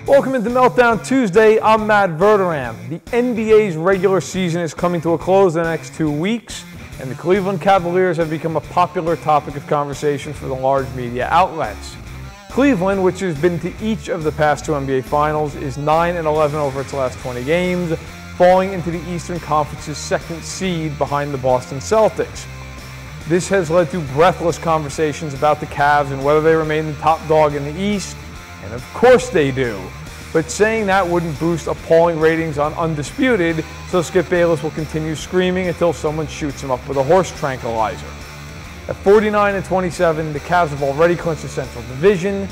Welcome into Meltdown Tuesday. I'm Matt Verderam. The NBA's regular season is coming to a close in the next 2 weeks, and the Cleveland Cavaliers have become a popular topic of conversation for the large media outlets. Cleveland, which has been to each of the past 2 NBA Finals, is 9-11 over its last 20 games, falling into the Eastern Conference's second seed behind the Boston Celtics. This has led to breathless conversations about the Cavs and whether they remain the top dog in the East, and of course they do. But saying that wouldn't boost appalling ratings on Undisputed, so Skip Bayless will continue screaming until someone shoots him up with a horse tranquilizer. At 49-27, the Cavs have already clinched the Central Division,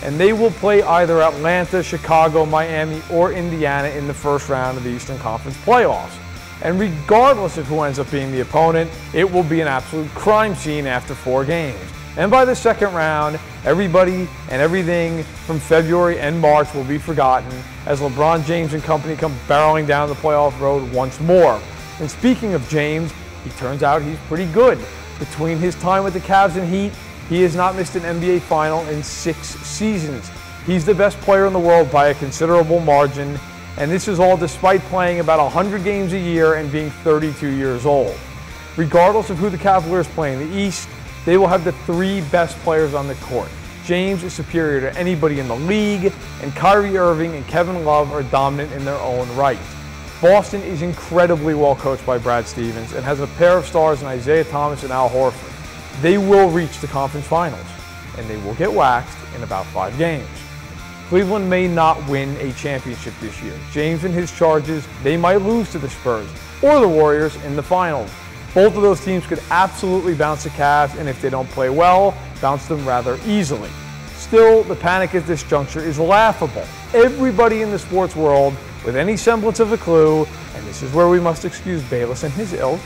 and they will play either Atlanta, Chicago, Miami, or Indiana in the first round of the Eastern Conference playoffs. And regardless of who ends up being the opponent, it will be an absolute crime scene after 4 games. And by the second round, everybody and everything from February and March will be forgotten as LeBron James and company come barreling down the playoff road once more. And speaking of James, he turns out he's pretty good. Between his time with the Cavs and Heat, he has not missed an NBA final in 6 seasons. He's the best player in the world by a considerable margin, and this is all despite playing about 100 games a year and being 32 years old. Regardless of who the Cavaliers play in the East, they will have the 3 best players on the court. James is superior to anybody in the league, and Kyrie Irving and Kevin Love are dominant in their own right. Boston is incredibly well coached by Brad Stevens and has a pair of stars in Isaiah Thomas and Al Horford. They will reach the conference finals, and they will get waxed in about 5 games. Cleveland may not win a championship this year. James and his charges, they might lose to the Spurs or the Warriors in the finals. Both of those teams could absolutely bounce the Cavs, and if they don't play well, bounce them rather easily. Still, the panic at this juncture is laughable. Everybody in the sports world with any semblance of a clue, and this is where we must excuse Bayless and his ilk,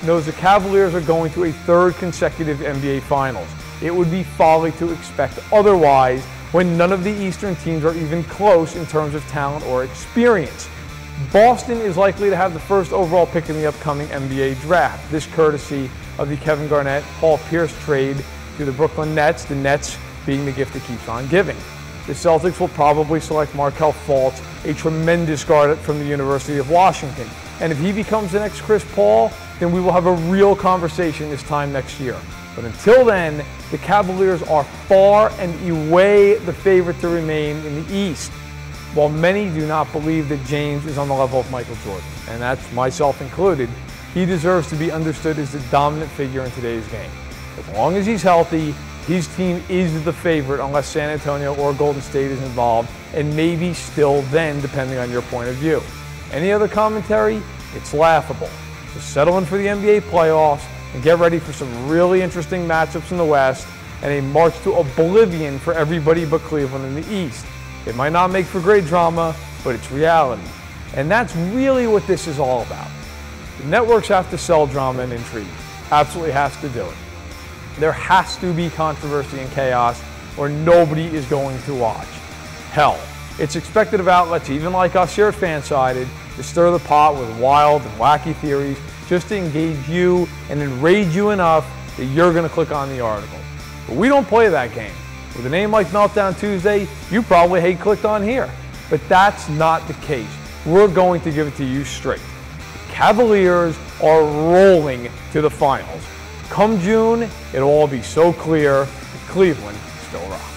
knows the Cavaliers are going to a 3rd consecutive NBA Finals. It would be folly to expect otherwise when none of the Eastern teams are even close in terms of talent or experience. Boston is likely to have the first overall pick in the upcoming NBA draft. This courtesy of the Kevin Garnett, Paul Pierce trade to the Brooklyn Nets, the Nets being the gift that keeps on giving. The Celtics will probably select Markelle Fultz, a tremendous guard from the University of Washington. And if he becomes the next Chris Paul, then we will have a real conversation this time next year. But until then, the Cavaliers are far and away the favorite to remain in the East. While many do not believe that James is on the level of Michael Jordan, and that's myself included, he deserves to be understood as the dominant figure in today's game. As long as he's healthy, his team is the favorite unless San Antonio or Golden State is involved, and maybe still then, depending on your point of view. Any other commentary? It's laughable. So settle in for the NBA playoffs and get ready for some really interesting matchups in the West and a march to oblivion for everybody but Cleveland in the East. It might not make for great drama, but it's reality. And that's really what this is all about. The networks have to sell drama and intrigue. Absolutely has to do it. There has to be controversy and chaos, or nobody is going to watch. Hell, it's expected of outlets, even like us here at Fansided, to stir the pot with wild and wacky theories just to engage you and enrage you enough that you're going to click on the article. But we don't play that game. With a name like Meltdown Tuesday, you probably hate clicked on here. But that's not the case. We're going to give it to you straight. The Cavaliers are rolling to the finals. Come June, it'll all be so clear that Cleveland still rocks.